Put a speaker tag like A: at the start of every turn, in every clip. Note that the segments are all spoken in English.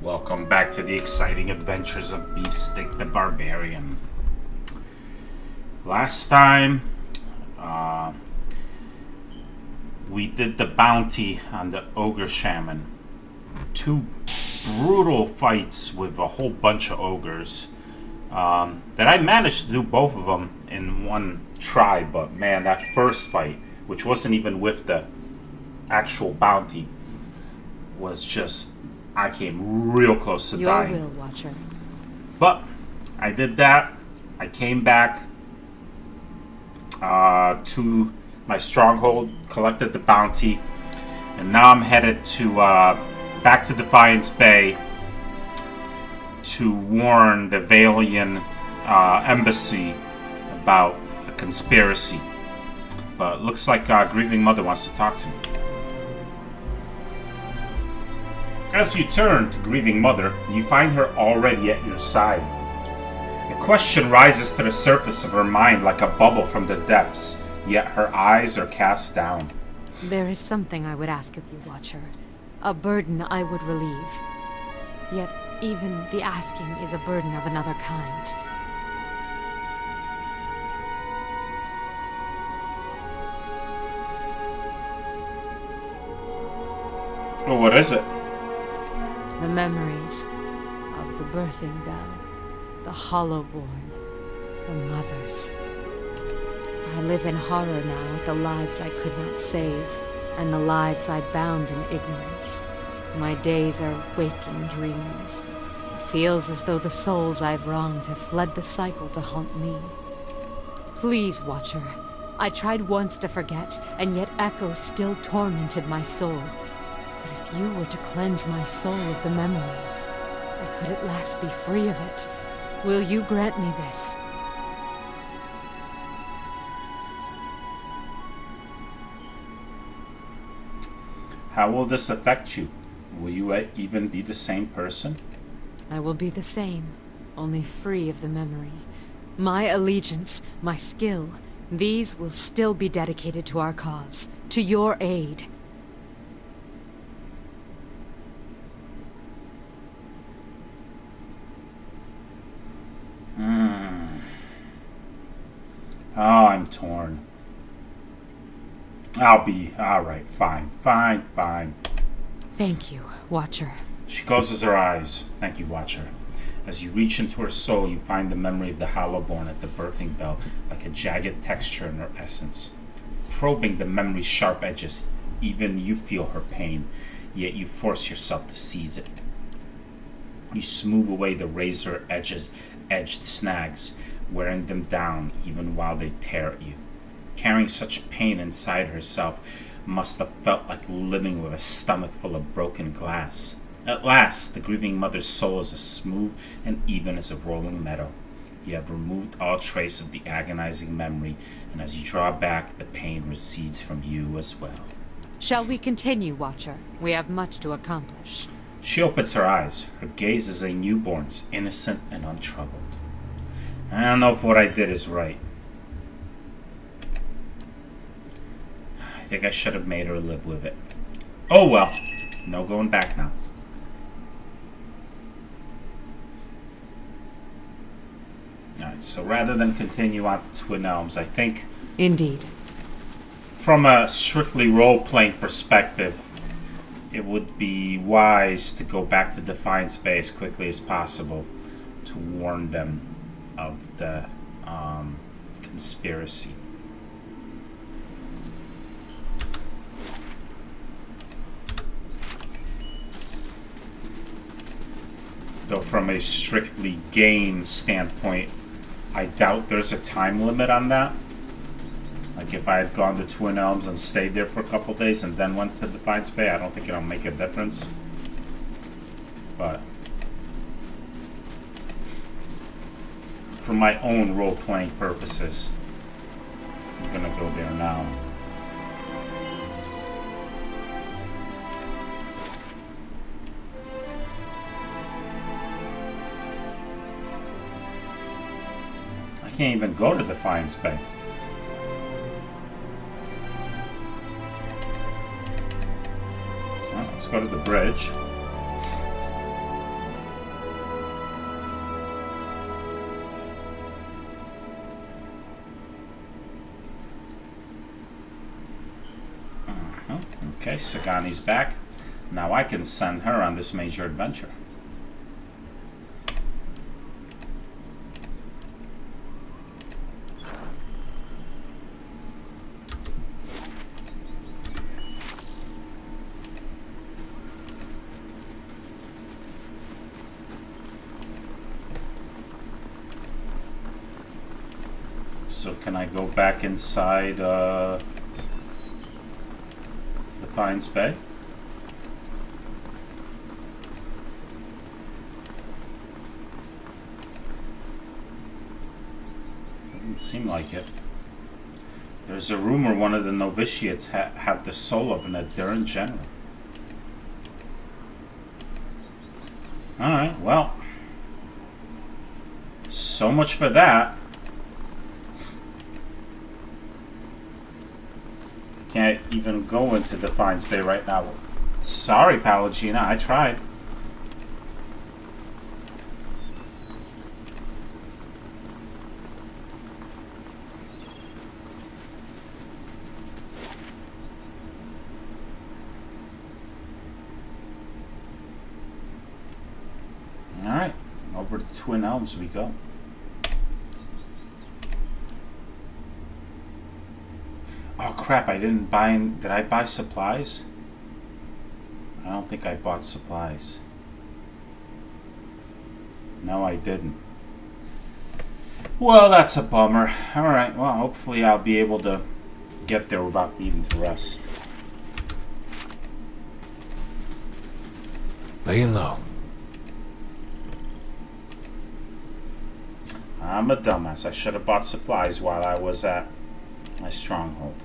A: Welcome back to the exciting adventures of Beefstick the Barbarian. Last time, we did the bounty on the Ogre Shaman. Two brutal fights with a whole bunch of ogres. That I managed to do both of them in one try, but man, that first fight, which wasn't even with the actual bounty, was just... I came real close to dying.
B: Your will, Watcher.
A: But I did that. I came back to my stronghold, collected the bounty, and now I'm headed to back to Defiance Bay to warn the Valian embassy about a conspiracy. But looks like Grieving Mother wants to talk to me. As you turn to Grieving Mother, you find her already at your side. A question rises to the surface of her mind like a bubble from the depths, yet her eyes are cast down.
B: There is something I would ask of you, Watcher. A burden I would relieve. Yet, even the asking is a burden of another kind.
A: Well, what is it?
B: The memories of the birthing bell, the hollowborn, the mothers. I live in horror now at the lives I could not save, and the lives I bound in ignorance. My days are waking dreams. It feels as though the souls I've wronged have fled the cycle to haunt me. Please, Watcher. I tried once to forget, and yet echoes still tormented my soul. But if you were to cleanse my soul of the memory, I could at last be free of it. Will you grant me this?
A: How will this affect you? Will you even be the same person?
B: I will be the same, only free of the memory. My allegiance, my skill, these will still be dedicated to our cause, to your aid.
A: Oh, I'm torn. I'll be alright. Fine.
B: Thank you, Watcher.
A: She closes her eyes. Thank you, Watcher. As you reach into her soul, you find the memory of the Hollowborn at the birthing bell, like a jagged texture in her essence. Probing the memory's sharp edges, even you feel her pain, yet you force yourself to seize it. You smooth away the razor-edged snags, wearing them down even while they tear at you. Carrying such pain inside herself must have felt like living with a stomach full of broken glass. At last, the Grieving Mother's soul is as smooth and even as a rolling meadow. You have removed all trace of the agonizing memory, and as you draw back, the pain recedes from you as well.
B: Shall we continue, Watcher? We have much to accomplish.
A: She opens her eyes. Her gaze is a newborn's, innocent and untroubled. I don't know if what I did is right. I think I should have made her live with it. Oh well. No going back now. Alright, so rather than continue on to Twin Elms, I think...
B: Indeed.
A: From a strictly role-playing perspective, it would be wise to go back to Defiance Bay as quickly as possible to warn them of the conspiracy. Though from a strictly game standpoint, I doubt there's a time limit on that. Like if I had gone to Twin Elms and stayed there for a couple days and then went to Defiance Bay, I don't think it'll make a difference. But for my own role-playing purposes, I'm gonna go there now. I can't even go to Defiance Bay. Well, let's go to the bridge. Okay, Sagani's back. Now I can send her on this major adventure. So can I go back inside Defiance Bay? Doesn't seem like it. There's a rumor one of the novitiates had the soul of an Aduran general. Alright, well. So much for that. Can't even go into Defiance Bay right now. Sorry, Palagina, I tried. Alright, over to Twin Elms we go. Oh crap, I didn't buy did I buy supplies? I don't think I bought supplies. No, I didn't. Well, that's a bummer. Alright, well, hopefully I'll be able to get there without needing to rest.
C: Laying low.
A: I'm a dumbass. I should have bought supplies while I was at my stronghold.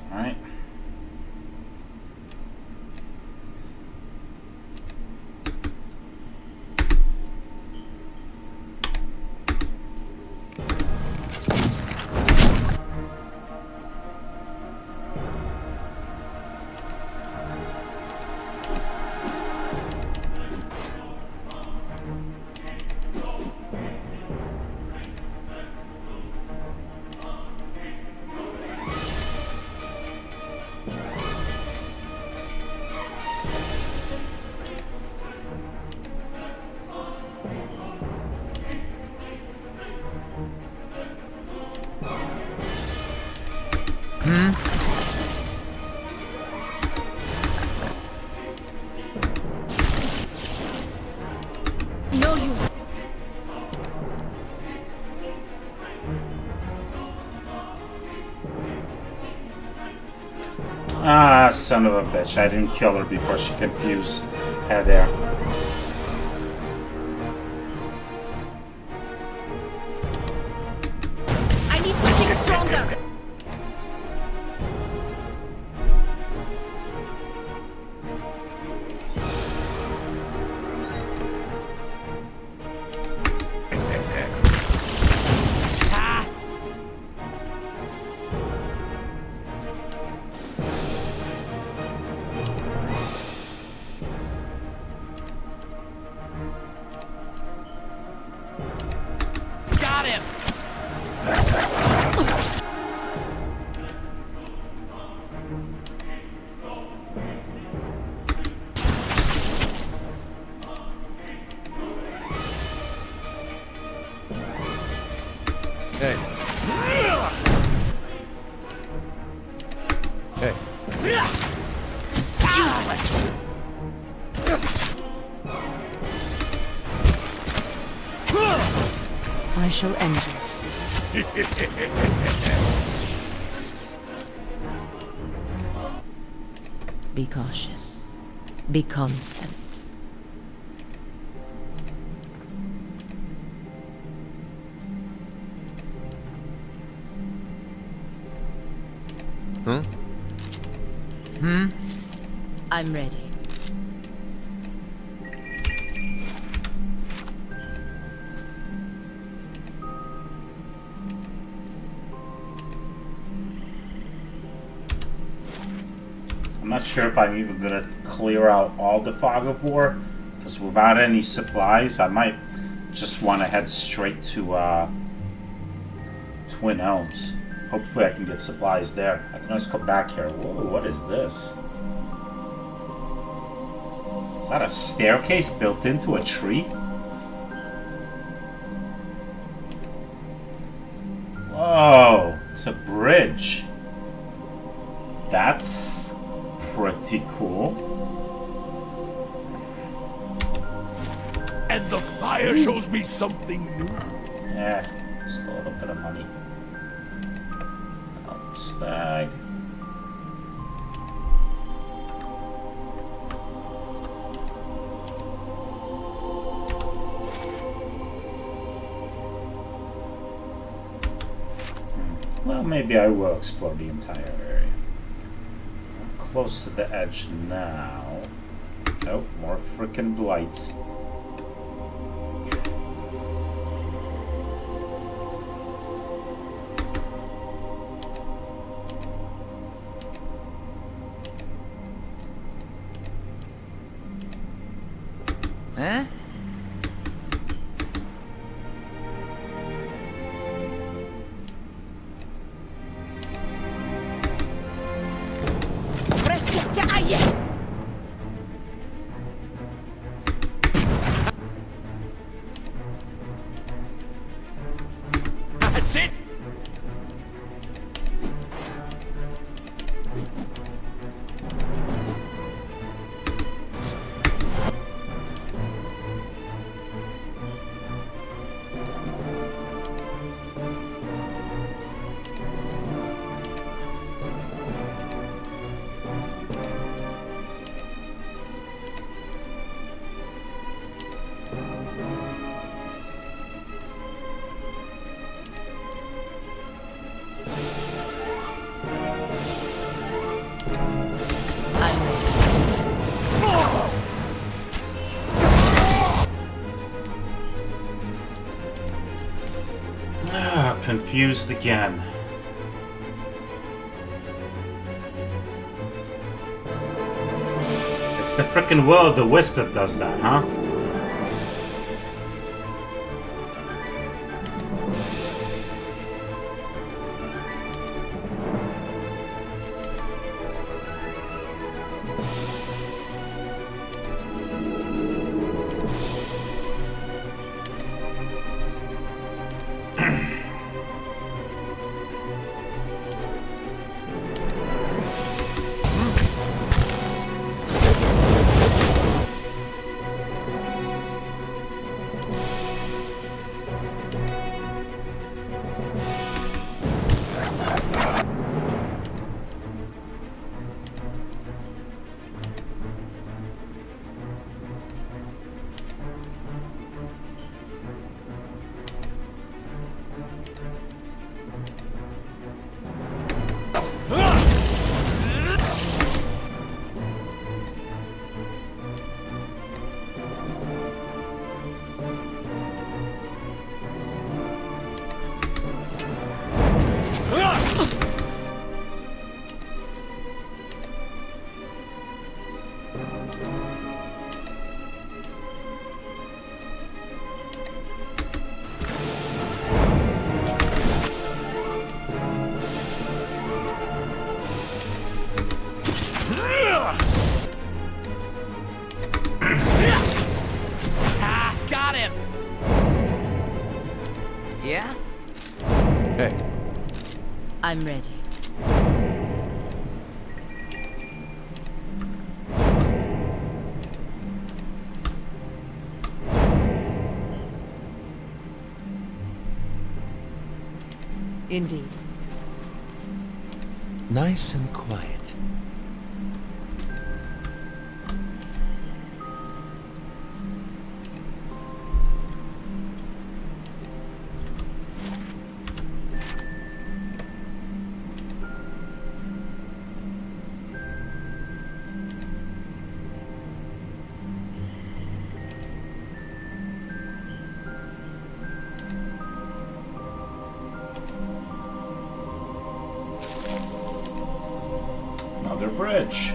A: Alright.
B: No use.
A: Ah, son of a bitch. I didn't kill her before she confused her there.
B: I need something stronger.
D: Got him!
C: Hey. Hey.
D: Useless!
B: I shall end this. Be cautious. Be constant. I'm ready.
A: I'm not sure if I'm even gonna clear out all the Fog of War, because without any supplies, I might just want to head straight to Twin Elms. Hopefully I can get supplies there. I can always come back here. Whoa, what is this? Is that a staircase built into a tree? Whoa, it's a bridge. That's pretty cool.
D: And the fire shows me something new.
A: Yeah, just a little bit of money. Stag. Well, maybe I will explore the entire area. I'm close to the edge now. Oh, more frickin' blights.
D: Huh? That's it.
A: Confused again. It's the frickin' will of the wisp that does that, huh?
D: Got him. Yeah?
C: Hey,
E: I'm ready.
B: Indeed.
C: nice and quiet.
A: Another bridge.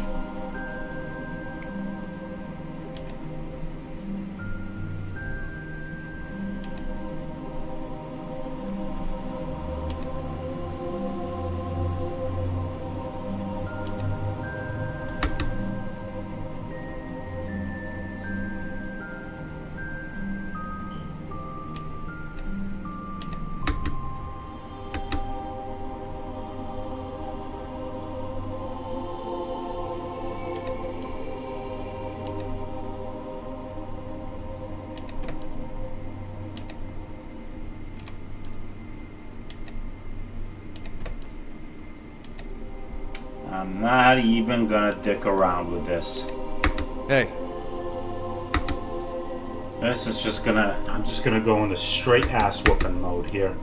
A: I'm not even gonna dick around with this.
C: Hey,
A: This is just gonna... I'm just gonna go into straight ass whooping mode here.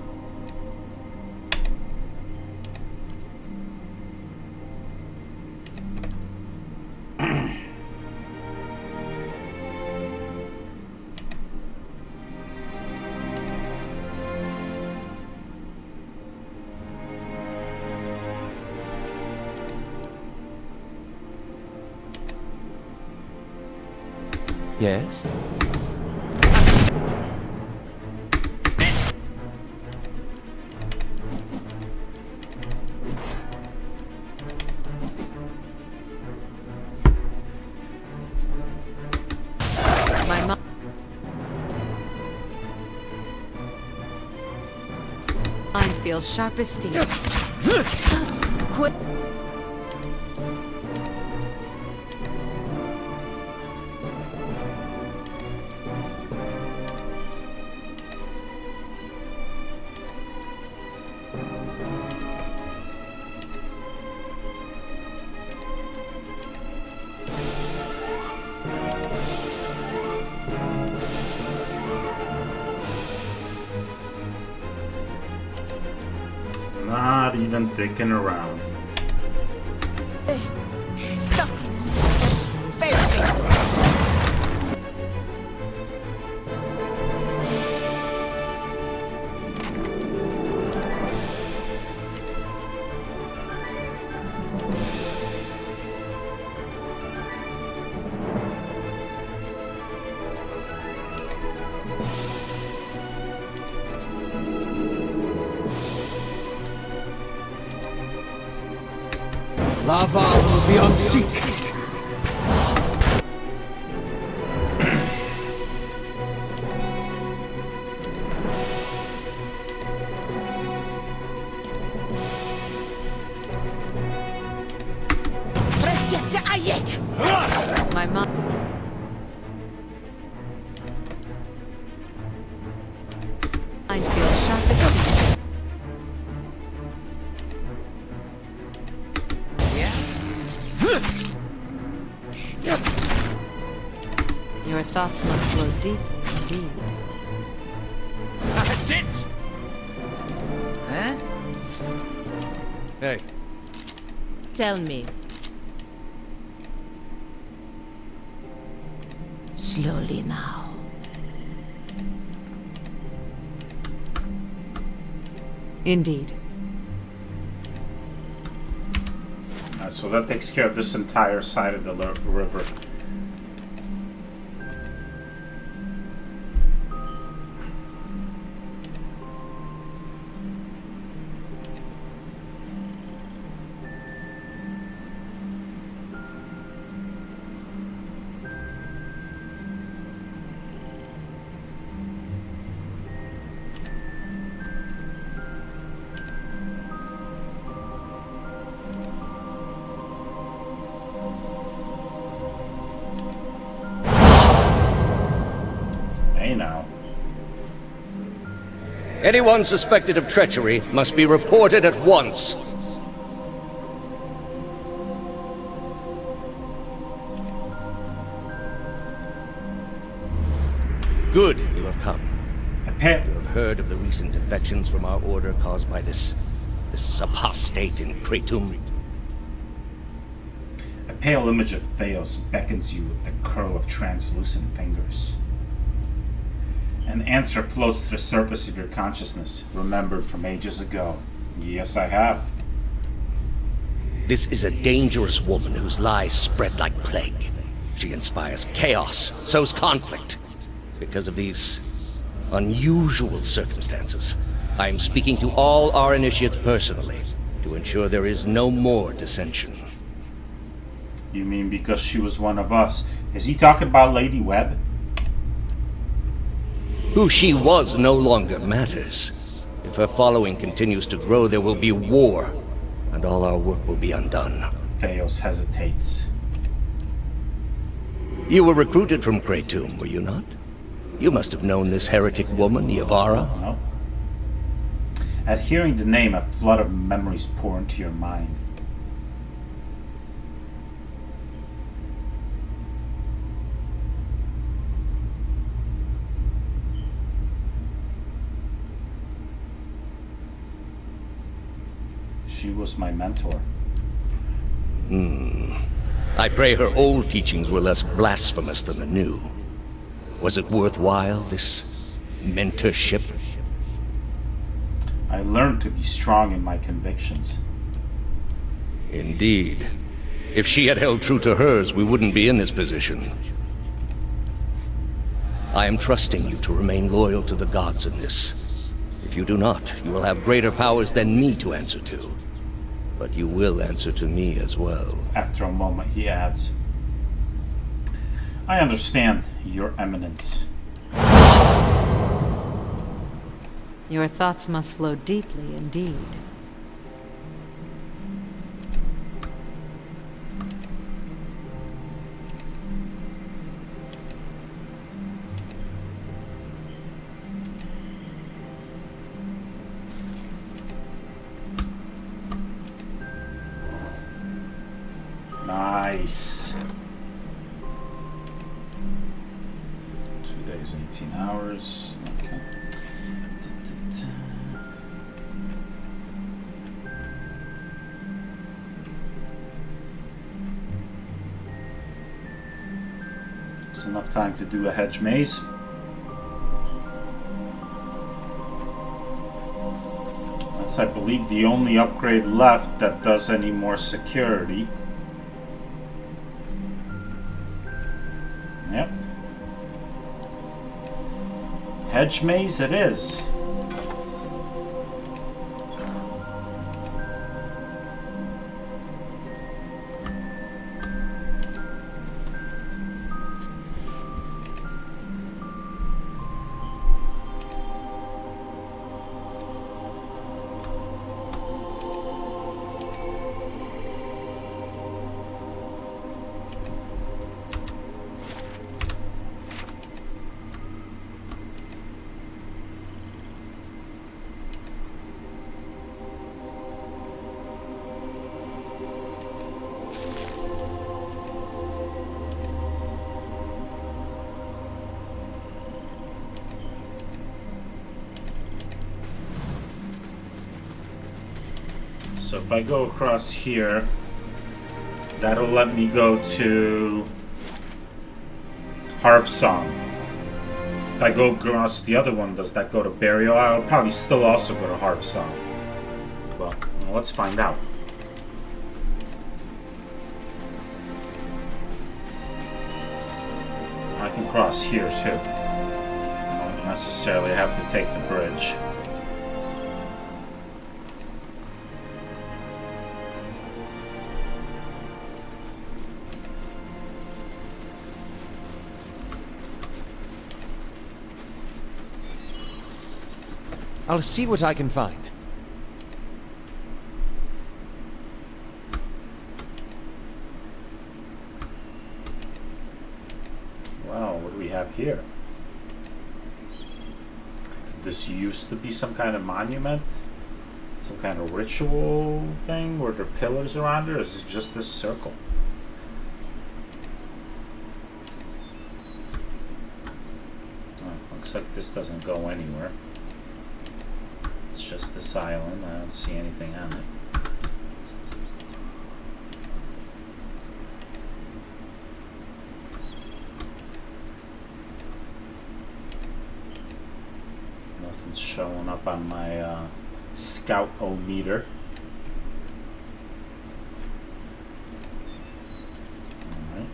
C: yes?
B: My mind feels sharp as steel.
E: Quit.
A: Not even dicking around.
E: Stop.
C: Lava will be on seek.
B: My mind feels sharp as steel. Your thoughts must flow deep indeed.
D: That's it! Huh?
C: Hey,
E: Tell me. Slowly now.
B: Indeed.
A: So that takes care of this entire side of the river. Hey now.
F: Anyone suspected of treachery must be reported at once. Good, you have come. You have heard of the recent defections from our order caused by this apostate in Kratom.
A: A pale image of Theos beckons you with the curl of translucent fingers. An answer floats to the surface of your consciousness, remembered from ages ago. Yes, I have.
F: This is a dangerous woman whose lies spread like plague. She inspires chaos, sows conflict. Because of these unusual circumstances, I am speaking to all our initiates personally to ensure there is no more dissension.
A: You mean because she was one of us? Is he talking about Lady Webb?
F: Who she was no longer matters. If her following continues to grow, there will be war, and all our work will be undone.
A: Theos hesitates.
F: You were recruited from Kratom, were you not? You must have known this heretic woman, Yavara.
A: No. At hearing the name, a flood of memories pour into your mind. She was my mentor.
F: I pray her old teachings were less blasphemous than the new. Was it worthwhile, this mentorship?
A: I learned to be strong in my convictions.
F: Indeed. If she had held true to hers, we wouldn't be in this position. I am trusting you to remain loyal to the gods in this. If you do not, you will have greater powers than me to answer to. But you will answer to me as well.
A: After a moment, he adds, I understand, Your Eminence.
B: Your thoughts must flow deeply indeed.
A: Nice. 2 days, 18 hours. Okay. It's enough time to do a hedge maze. That's, I believe, the only upgrade left that does any more security. Yep. Hedge maze it is. So if I go across here, that'll let me go to Harp Song. If I go across the other one, does that go to Burial? I'll probably still also go to Harp Song. Well, let's find out. I can cross here too. I don't necessarily have to take the bridge.
C: I'll see what I can find.
A: Wow, what do we have here? Did this used to be some kind of monument? Some kind of ritual thing? Were there pillars around it, or is it just this circle? Oh, looks like this doesn't go anywhere. It's just this island. I don't see anything on it. Nothing's showing up on my scout-o-meter. Alright.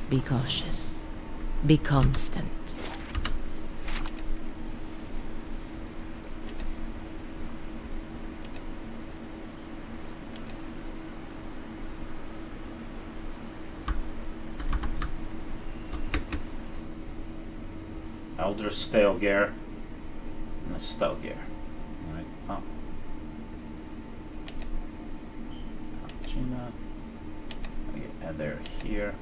E: Be cautious. Be constant.
A: Elder Stelgear and a Stelgear. Alright, oh. Gina. Add there here.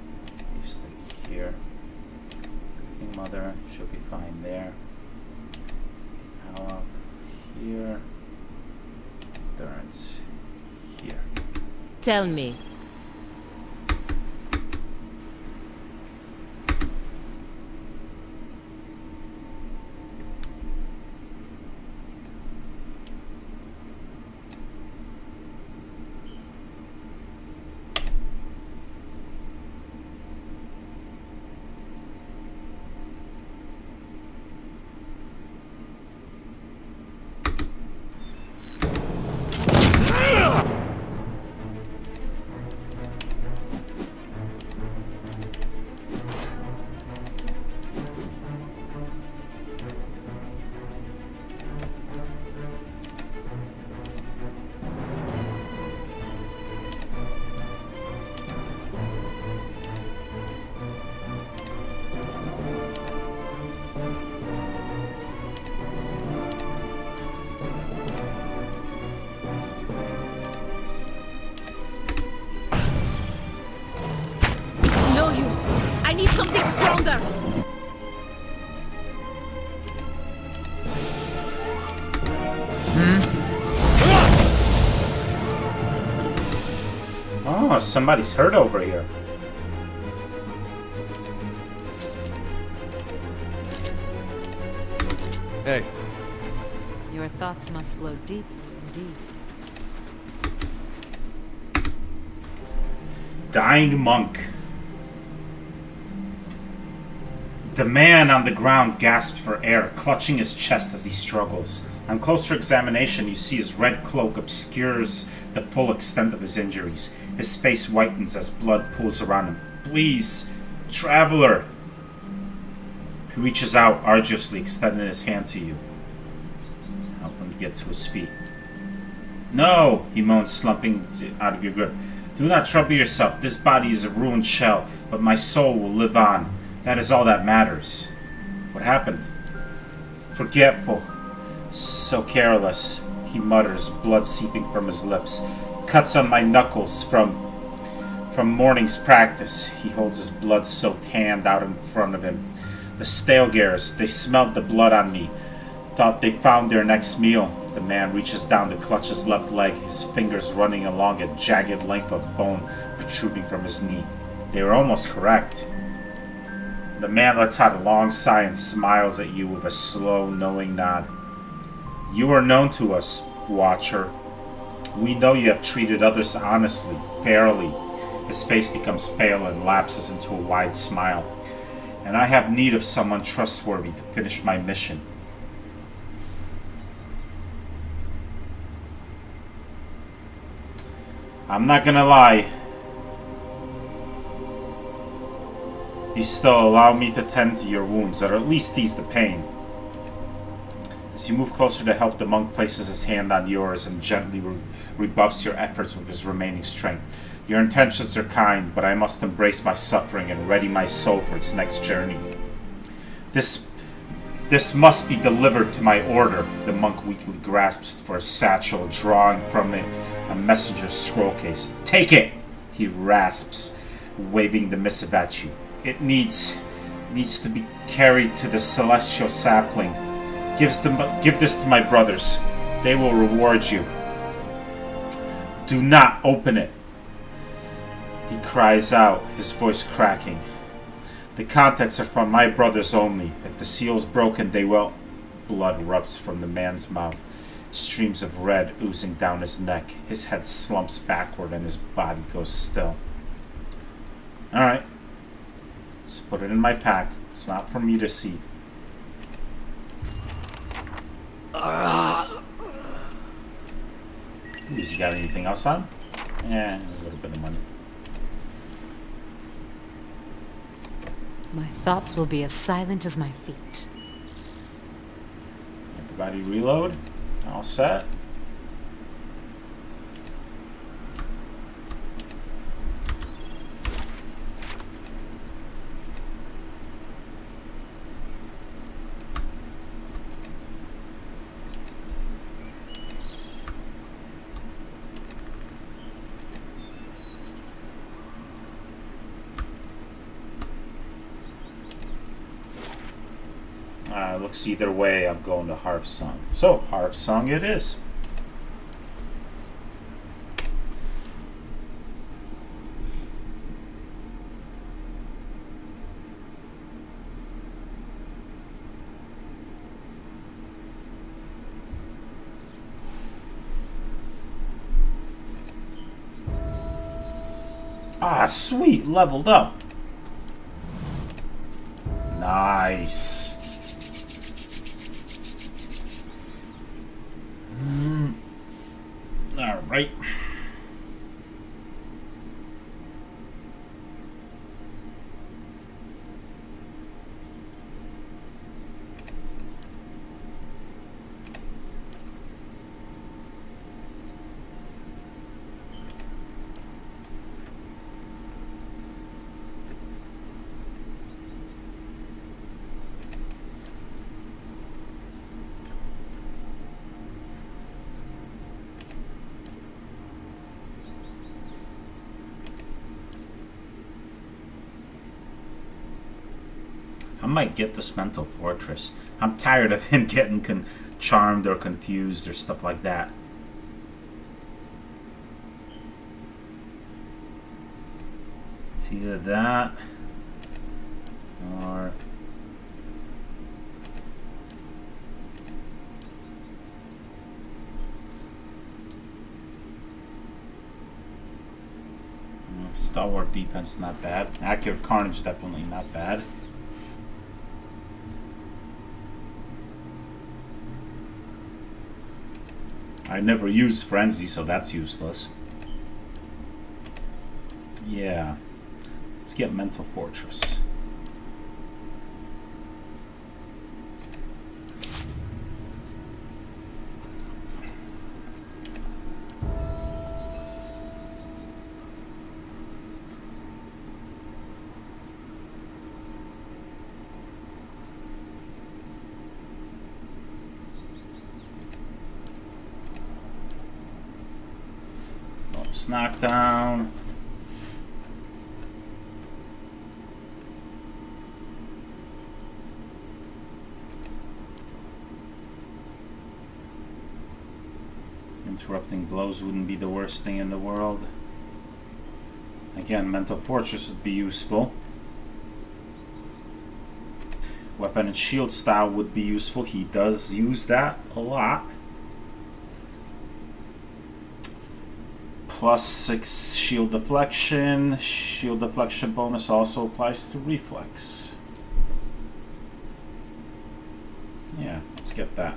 A: Stick here. Mother should be fine there. Now off here. Endurance here.
E: Tell me. No use. I need something stronger.
A: Oh, somebody's hurt over here.
C: Hey,
B: Your thoughts must flow deeply indeed.
A: Dying monk. The man on the ground gasps for air, clutching his chest as he struggles. On closer examination, you see his red cloak obscures the full extent of his injuries. His face whitens as blood pools around him. Please, traveler! He reaches out arduously, extending his hand to you. Help him get to his feet. No, he moans, slumping out of your grip. Do not trouble yourself. This body is a ruined shell, but my soul will live on. That is all that matters. What happened? Forgetful. So careless, he mutters, blood seeping from his lips. Cuts on my knuckles from morning's practice. He holds his blood-soaked hand out in front of him. The Stalgers, they smelled the blood on me. Thought they found their next meal. The man reaches down to clutch his left leg, his fingers running along a jagged length of bone protruding from his knee. They were almost correct. The man lets out a long sigh and smiles at you with a slow, knowing nod. You are known to us, Watcher. We know you have treated others honestly, fairly. His face becomes pale and lapses into a wide smile. And I have need of someone trustworthy to finish my mission. I'm not gonna lie. You still allow me to tend to your wounds, or at least ease the pain. As you move closer to help, the monk places his hand on yours and gently rebuffs your efforts with his remaining strength. Your intentions are kind, but I must embrace my suffering and ready my soul for its next journey. This must be delivered to my order. The monk weakly grasps for a satchel, drawing from it a messenger's scroll case. Take it, he rasps, waving the missive at you. It needs to be carried to the celestial sapling. Give this to my brothers. They will reward you. Do not open it, he cries out, his voice cracking. The contents are from my brothers only. If the seal's broken, they will... Blood erupts from the man's mouth, streams of red oozing down his neck. His head slumps backward and his body goes still. Alright. Let's put it in my pack. It's not for me to see. You got anything else on? Yeah, a little bit of money.
B: My thoughts will be as silent as my feet.
A: Everybody reload. All set. Looks either way, I'm going to Harv Sung. So, Harv Sung it is. Ah, sweet, leveled up. Nice. All right. I might get this mental fortress. I'm tired of him getting charmed or confused or stuff like that. It's either that or stalwart defense, not bad. Accurate carnage, definitely not bad. I never use Frenzy, so that's useless. Yeah. Let's get Mental Fortress. Knockdown. Interrupting blows wouldn't be the worst thing in the world. Again, Mental Fortress would be useful. Weapon and shield style would be useful. He does use that a lot. Plus 6 shield deflection. Shield deflection bonus also applies to reflex. Yeah, let's get that.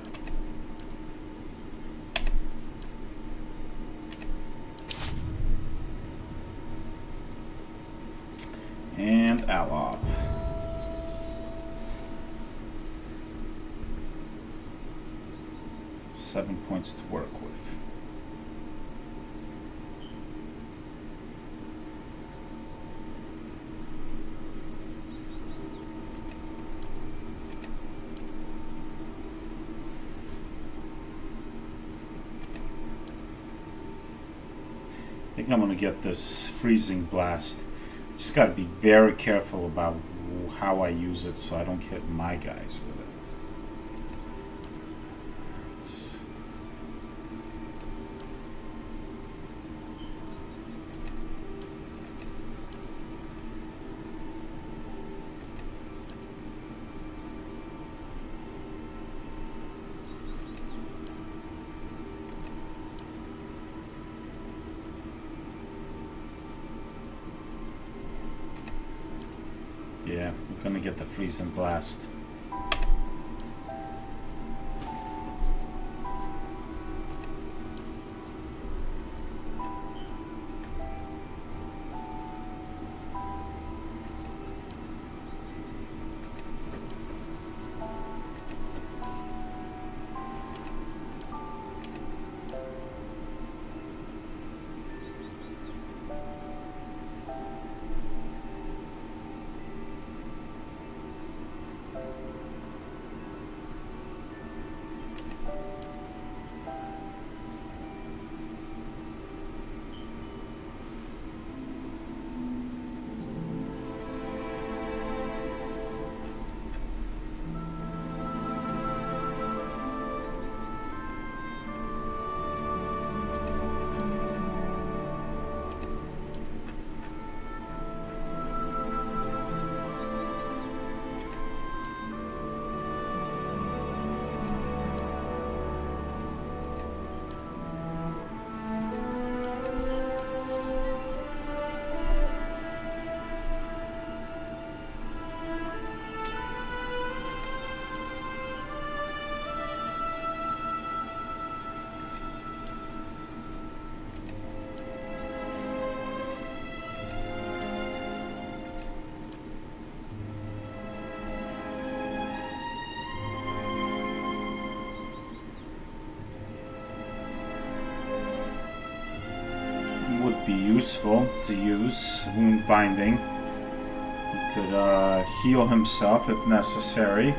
A: And Alof. Seven points to work with. I think I'm going to get this freezing blast. Just got to be very careful about how I use it so I don't hit my guys with it. Yeah, we're gonna get the freezing blast. useful to use. Wound binding. He could heal himself if necessary.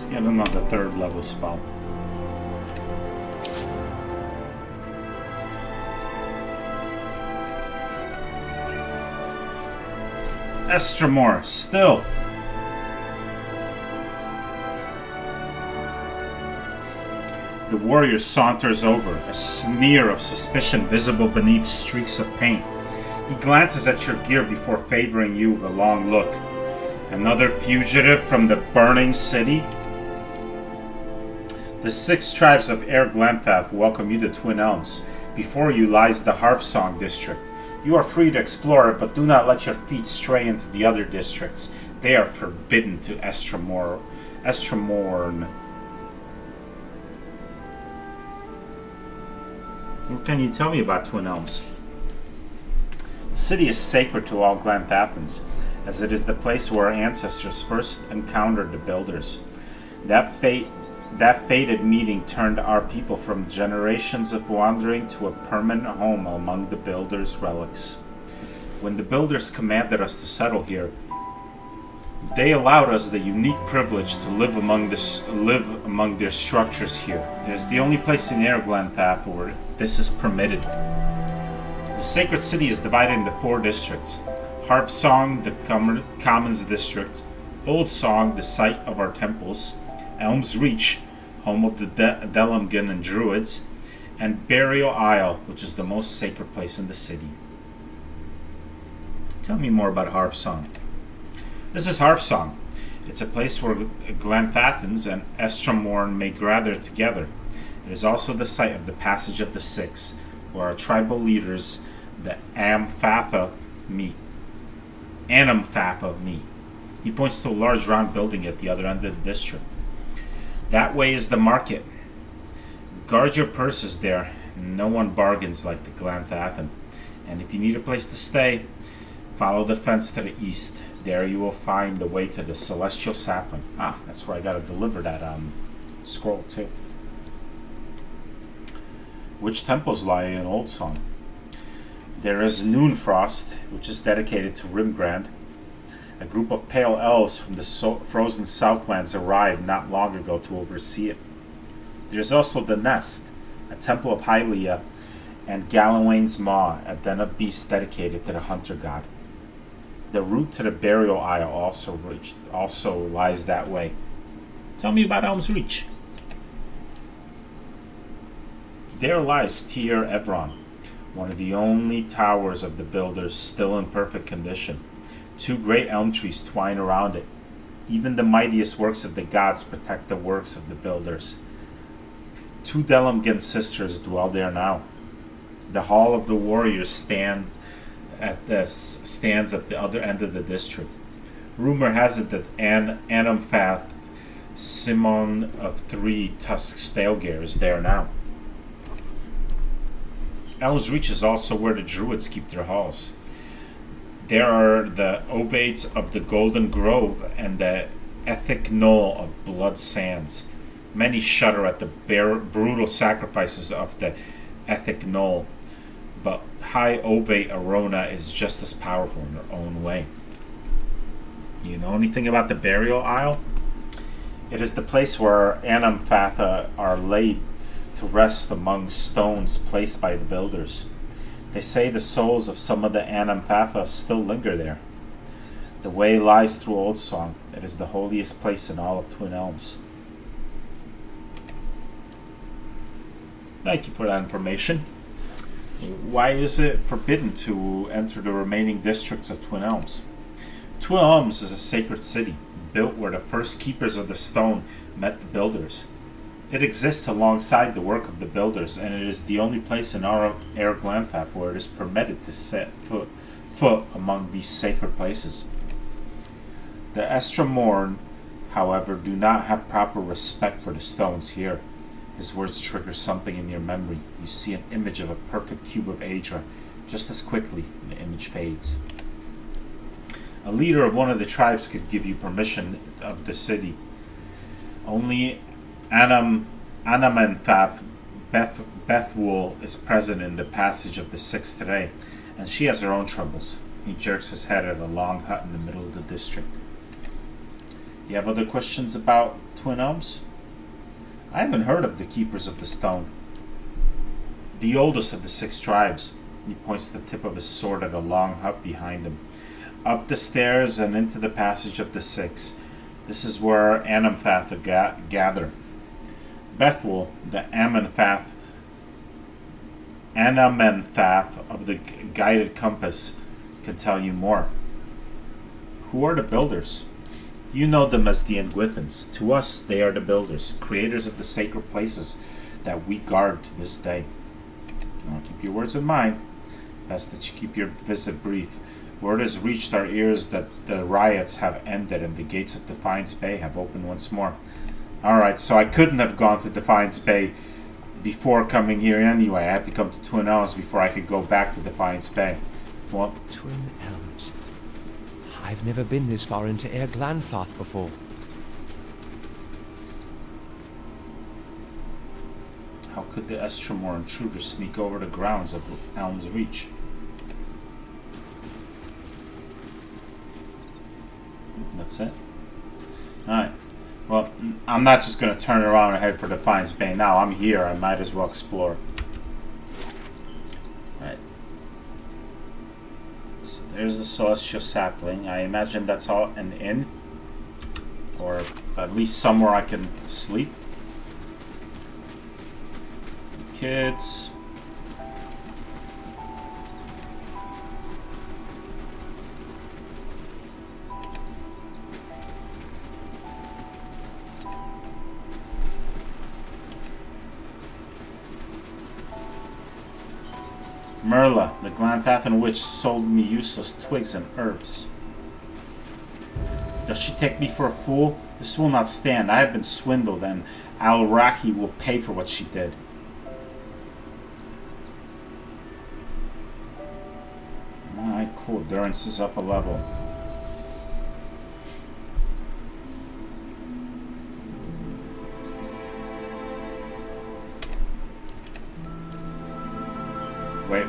A: Get another 3rd level spell. Estramor, still. The warrior saunters over, a sneer of suspicion visible beneath streaks of paint. He glances at your gear before favoring you with a long look. Another fugitive from the burning city? The 6 tribes of Air Glanthath welcome you to Twin Elms. Before you lies the Harfsong district. You are free to explore it, but do not let your feet stray into the other districts. They are forbidden to Estramorn. What can you tell me about Twin Elms? The city is sacred to all Glanthathans, as it is the place where our ancestors first encountered the Builders. That fated meeting turned our people from generations of wandering to a permanent home among the Builders' relics. When the Builders commanded us to settle here, they allowed us the unique privilege to live among their structures here. It is the only place in Air Glanthath where this is permitted. The sacred city is divided into 4 districts. Harfsong, the Commons District, Old Song, the site of our temples, Elm's Reach, home of the Delamgan and Druids, and Burial Isle, which is the most sacred place in the city. Tell me more about Harfsong. This is Harfsong. It's a place where Glanthathans and Estramorn may gather together. It is also the site of the Passage of the Six, where our tribal leaders, the Anamfatha, meet. He points to a large round building at the other end of the district. That way is the market. Guard your purses there. No one bargains like the Glanthathan. And if you need a place to stay, follow the fence to the east. There you will find the way to the Celestial Sapling. That's where I gotta deliver that scroll too. Which temples lie in Old Song? There is Noonfrost, which is dedicated to Rimgrand. A group of pale elves from the frozen Southlands arrived not long ago to oversee it. There is also the Nest, a temple of Hylia, and Galawain's Maw, a den of beasts dedicated to the hunter god. The route to the Burial Isle also lies that way. Tell me about Elm's Reach. There lies Tir Evron, one of the only towers of the Builders still in perfect condition. 2 great elm trees twine around it. Even the mightiest works of the gods protect the works of the Builders. 2 Delamgan sisters dwell there now. The Hall of the Warriors stands at the other end of the district. Rumor has it that Anamfath, Simon of 3 Tusk Stalgear, is there now. Elm's Reach is also where the Druids keep their halls. There are the Ovates of the Golden Grove and the Ethic Knoll of Blood Sands. Many shudder at the brutal sacrifices of the Ethic Knoll, but High Ovate Arona is just as powerful in her own way. You know anything about the Burial Isle? It is the place where Anamfatha are laid to rest among stones placed by the Builders. They say the souls of some of the Anamfatha still linger there. The way lies through Old Song. It is the holiest place in all of Twin Elms. Thank you for that information. Why is it forbidden to enter the remaining districts of Twin Elms? Twin Elms is a sacred city, built where the first keepers of the stone met the Builders. It exists alongside the work of the builders, and it is the only place in our Air Glanthaf where it is permitted to set foot among these sacred places. The Estromorn, however, do not have proper respect for the stones here. His words trigger something in your memory. You see an image of a perfect cube of Adra. Just as quickly, the image fades. A leader of one of the tribes could give you permission of the city. Only Anamanthaf Bethwool is present in the passage of the Six today, and she has her own troubles. He jerks his head at a long hut in the middle of the district. You have other questions about Twin Elms? I haven't heard of the Keepers of the Stone. The oldest of the 6 tribes. He points the tip of his sword at a long hut behind him. Up the stairs and into the passage of the 6. This is where Anamanthaf gather. Bethwool, the Anamanthaf of the Guided Compass, can tell you more. Who are the builders? You know them as the Engwithans. To us, they are the builders, creators of the sacred places that we guard to this day. Now, keep your words in mind. Best that you keep your visit brief. Word has reached our ears that the riots have ended and the gates of Defiance Bay have opened once more. Alright, so I couldn't have gone to Defiance Bay before coming here anyway. I had to come to Twin Elms before I could go back to Defiance Bay. Well,
C: Twin Elms. I've never been this far into Air Glanthaf before.
A: how could the Estromor intruder sneak over the grounds of Elm's Reach? That's it. Alright. Well, I'm not just going to turn around and head for Defiance Bay now. I'm here. I might as well explore. Alright. So there's the Celestial Sapling. I imagine that's all an inn. Or at least somewhere I can sleep. Kids. Merla, the Glanthathan witch, sold me useless twigs and herbs. Does she take me for a fool? This will not stand. I have been swindled, and Al-Rahi will pay for what she did. Alright, cool. Durance is up a level. Wait.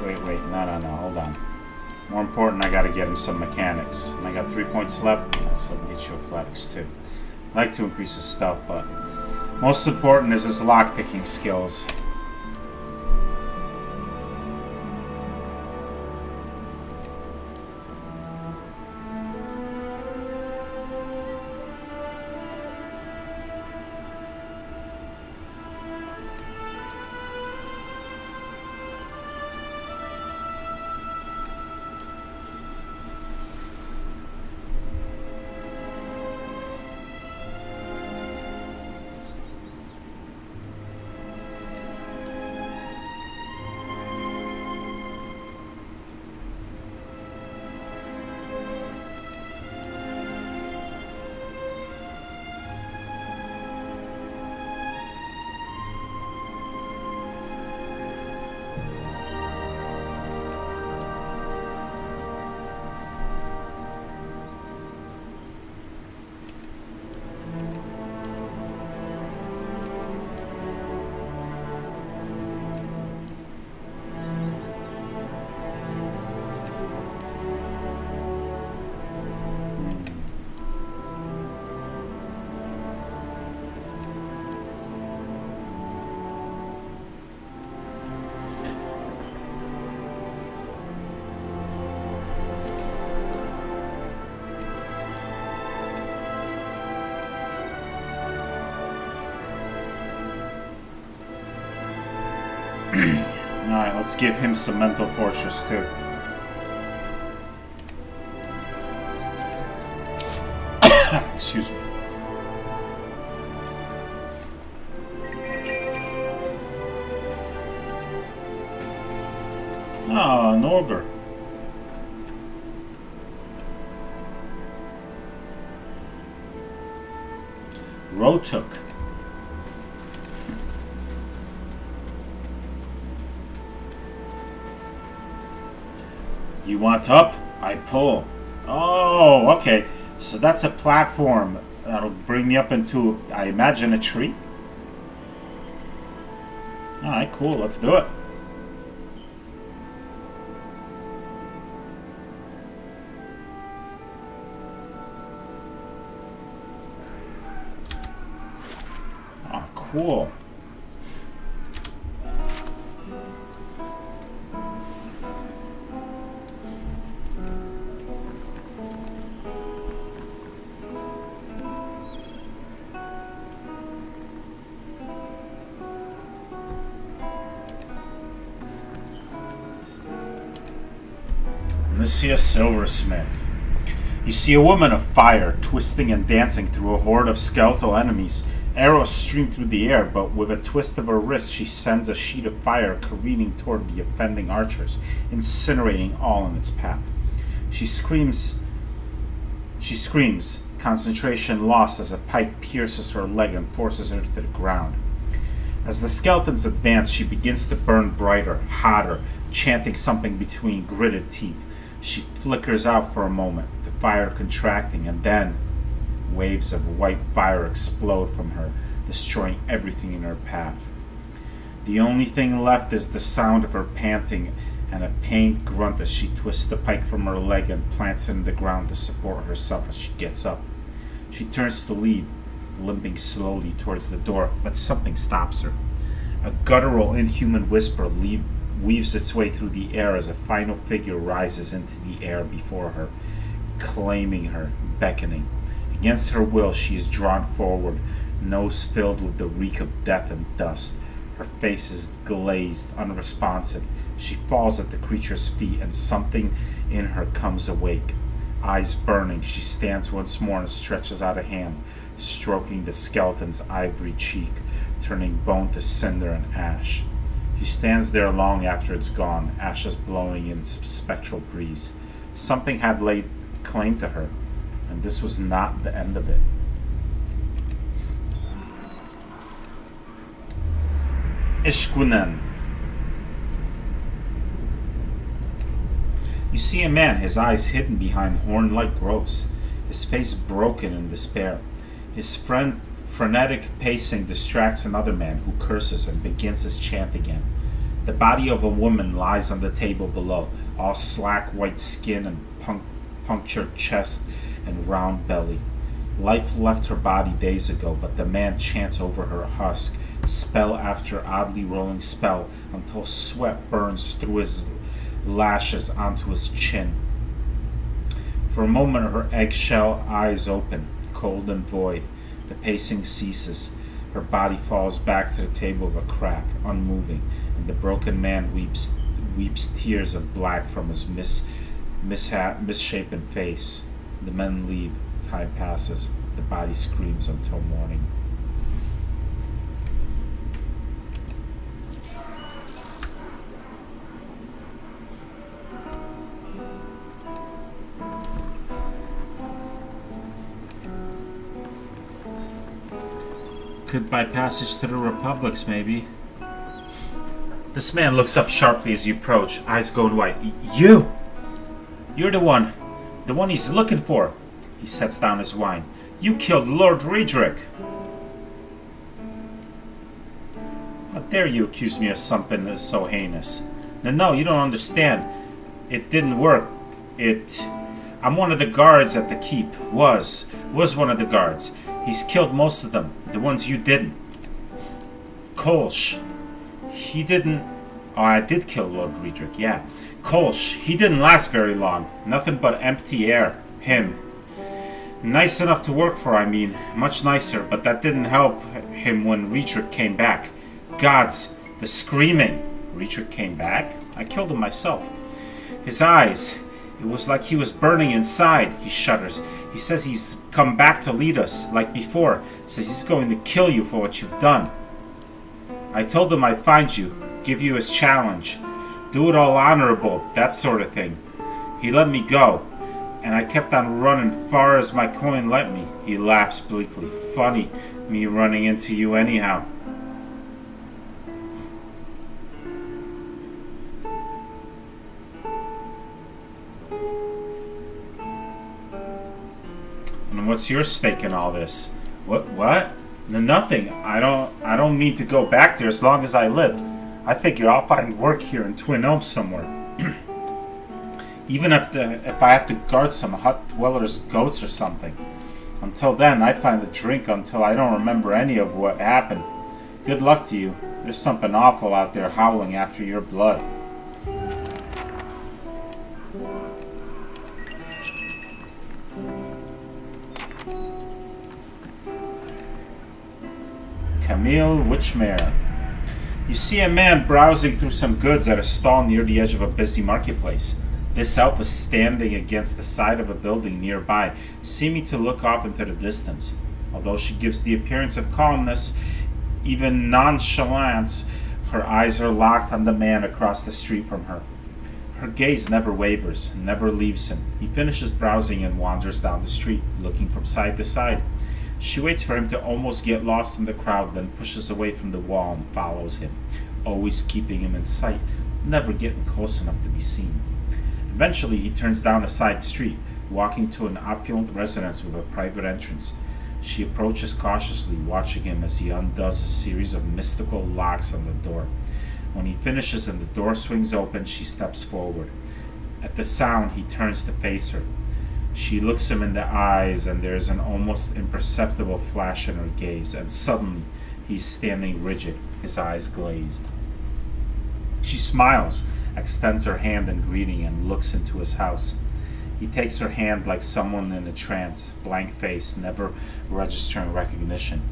A: No, hold on. More important, I gotta get him some mechanics. And I got 3 points left, so I'll get you athletics too. I'd like to increase his stealth, but most important is his lockpicking skills. Alright, let's give him some mental fortress too. Excuse me. Oh, an ogre. Rotuk. You want up? I pull. Oh, okay. So that's a platform that'll bring me up into, I imagine, a tree. Alright, cool. Let's do it. Oh, cool. Let's see a silversmith. You see a woman of fire twisting and dancing through a horde of skeletal enemies. Arrows stream through the air, but with a twist of her wrist, she sends a sheet of fire careening toward the offending archers, incinerating all in its path. She screams, concentration lost as a pike pierces her leg and forces her to the ground. As the skeletons advance, she begins to burn brighter, hotter, chanting something between gritted teeth. She flickers out for a moment, the fire contracting, and then waves of white fire explode from her, destroying everything in her path. The only thing left is the sound of her panting and a pained grunt as she twists the pike from her leg and plants it in the ground to support herself as she gets up. She turns to leave, limping slowly towards the door, but something stops her. A guttural, inhuman whisper weaves its way through the air as a final figure rises into the air before her, claiming her, beckoning. Against her will, she is drawn forward, nose filled with the reek of death and dust. Her face is glazed, unresponsive. She falls at the creature's feet, and something in her comes awake. Eyes burning, she stands once more and stretches out a hand, stroking the skeleton's ivory cheek, turning bone to cinder and ash. She stands there long after it's gone, ashes blowing in some spectral breeze. Something had laid claim to her, and this was not the end of it. Ishkunen. You see a man, his eyes hidden behind horn-like growths, his face broken in despair. His frenetic pacing distracts another man who curses and begins his chant again. The body of a woman lies on the table below, all slack white skin and punctured chest and round belly. Life left her body days ago, but the man chants over her husk, spell after oddly rolling spell, until sweat burns through his lashes onto his chin. For a moment her eggshell eyes open, cold and void. The pacing ceases. Her body falls back to the table with a crack, unmoving, and the broken man weeps tears of black from his misshapen face. The men leave. Time passes. The body screams until morning. Goodbye passage to the Republics, maybe. This man looks up sharply as you approach, eyes going white. You! You're the one he's looking for. He sets down his wine. You killed Lord Riedrich. How dare you accuse me of something that's so heinous? No, you don't understand. It didn't work. I'm one of the guards at the keep. Was one of the guards. He's killed most of them. The ones you didn't. Kolsch. He didn't... Oh, I did kill Lord Riedrich, yeah. Kolsch. He didn't last very long. Nothing but empty air. Him. Nice enough to work for, I mean. Much nicer, but that didn't help him when Riedrich came back. Gods. The screaming. Riedrich came back? I killed him myself. His eyes. It was like he was burning inside. He shudders. He says he's come back to lead us, like before. Says he's going to kill you for what you've done. I told him I'd find you, give you his challenge. Do it all honorable, that sort of thing. He let me go, and I kept on running far as my coin let me. He laughs bleakly. Funny, me running into you anyhow. And what's your stake in all this? What? Nothing. I don't mean to go back there as long as I live. I figure I'll find work here in Twin Oaks somewhere. Even if I have to guard some hut dwellers' goats or something. Until then, I plan to drink until I don't remember any of what happened. Good luck to you. There's something awful out there howling after your blood. Camille Witchmare. You see a man browsing through some goods at a stall near the edge of a busy marketplace. This elf is standing against the side of a building nearby, seeming to look off into the distance. Although she gives the appearance of calmness, even nonchalance, her eyes are locked on the man across the street from her. Her gaze never wavers, never leaves him. He finishes browsing and wanders down the street, looking from side to side. She waits for him to almost get lost in the crowd, then pushes away from the wall and follows him, always keeping him in sight, never getting close enough to be seen. Eventually, he turns down a side street, walking to an opulent residence with a private entrance. She approaches cautiously, watching him as he undoes a series of mystical locks on the door. When he finishes and the door swings open, she steps forward. At the sound, he turns to face her. She looks him in the eyes, and there is an almost imperceptible flash in her gaze, and suddenly he's standing rigid, his eyes glazed. She smiles, extends her hand in greeting, and looks into his house. He takes her hand like someone in a trance, blank face, never registering recognition.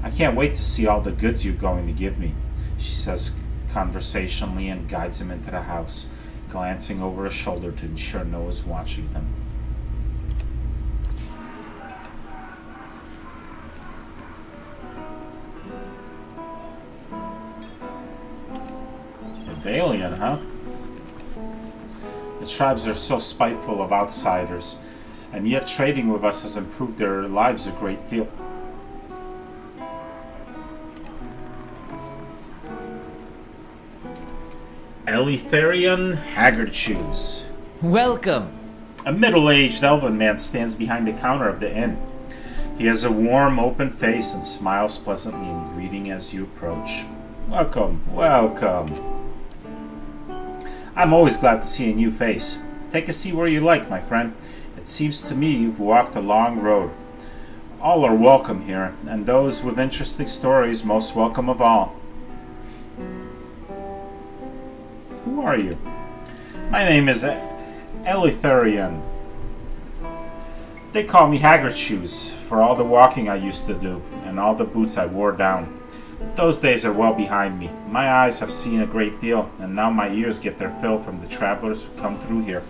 A: I can't wait to see all the goods you're going to give me, she says conversationally, and guides him into the house, glancing over her shoulder to ensure no one is watching them. Alien, huh? The tribes are so spiteful of outsiders, and yet trading with us has improved their lives a great deal. Eleutherian Haggard Shoes.
D: Welcome.
A: A middle-aged elven man stands behind the counter of the inn. He has a warm, open face and smiles pleasantly in greeting as you approach. Welcome, welcome. I'm always glad to see a new face. Take a seat where you like, my friend. It seems to me you've walked a long road. All are welcome here, and those with interesting stories most welcome of all. Who are you? My name is Eleutherian. They call me Haggard Shoes for all the walking I used to do and all the boots I wore down. Those days are well behind me. My eyes have seen a great deal, and now my ears get their fill from the travelers who come through here.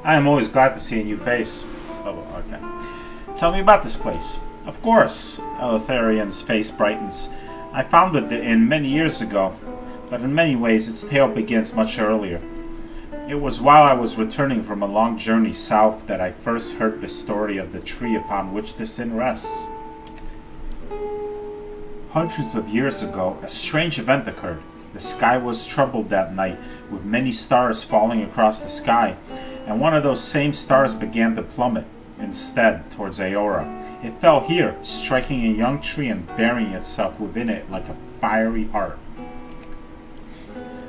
A: I am always glad to see a new face. Oh, okay. Tell me about this place. Of course, Eleutherian's face brightens. I founded the inn many years ago, but in many ways its tale begins much earlier. It was while I was returning from a long journey south that I first heard the story of the tree upon which this inn rests. Hundreds of years ago, a strange event occurred. The sky was troubled that night, with many stars falling across the sky, and one of those same stars began to plummet, instead, towards Aora. It fell here, striking a young tree and burying itself within it like a fiery heart.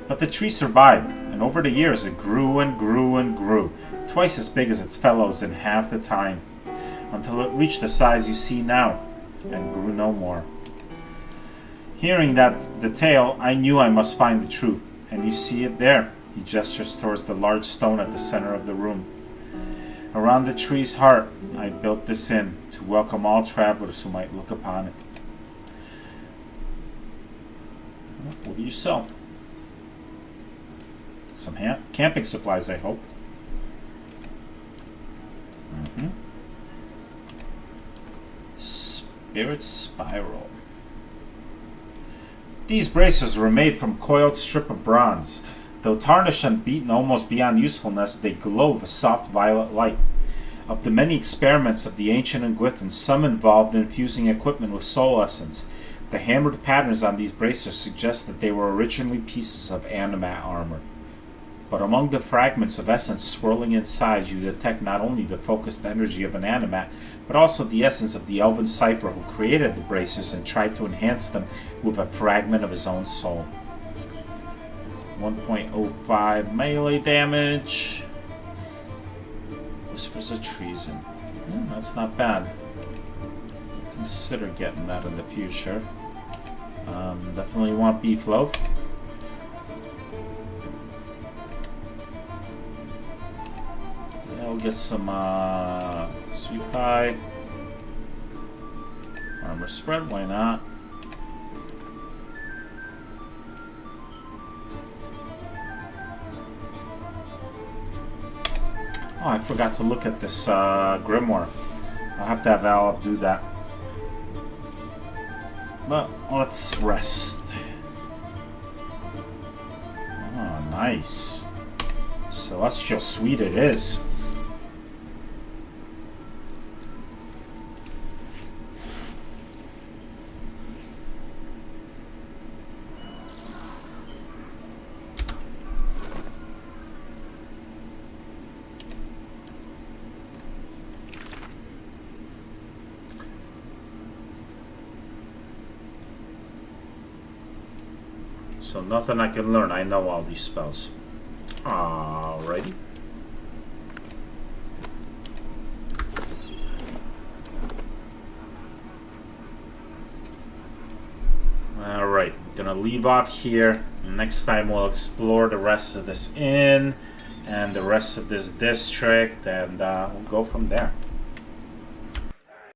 A: But the tree survived, and over the years it grew and grew and grew, twice as big as its fellows in half the time, until it reached the size you see now, and grew no more. Hearing the tale, I knew I must find the truth, and you see it there. He gestures towards the large stone at the center of the room. Around the tree's heart, I built this inn to welcome all travelers who might look upon it. What do you sell? Some camping supplies, I hope. Spirit Spiral. These bracers were made from coiled strip of bronze. Though tarnished and beaten almost beyond usefulness, they glow with a soft violet light. Of the many experiments of the ancient Inguithans, some involved infusing equipment with soul essence. The hammered patterns on these bracers suggest that they were originally pieces of animat armor. But among the fragments of essence swirling inside, you detect not only the focused energy of an animat, but also the essence of the elven cipher who created the bracers and tried to enhance them with a fragment of his own soul. 1.05 melee damage. Whispers of treason. That's not bad. Consider getting that in the future. Definitely want beef loaf. Yeah, we'll get some sweet pie. Farmer spread, why not? Oh, I forgot to look at this grimoire. I'll have to have Alf do that. But let's rest. Oh, nice. Celestial Suite it is. So nothing I can learn. I know all these spells. Alrighty. Alright, gonna leave off here. Next time we'll explore the rest of this inn and the rest of this district, and we'll go from there.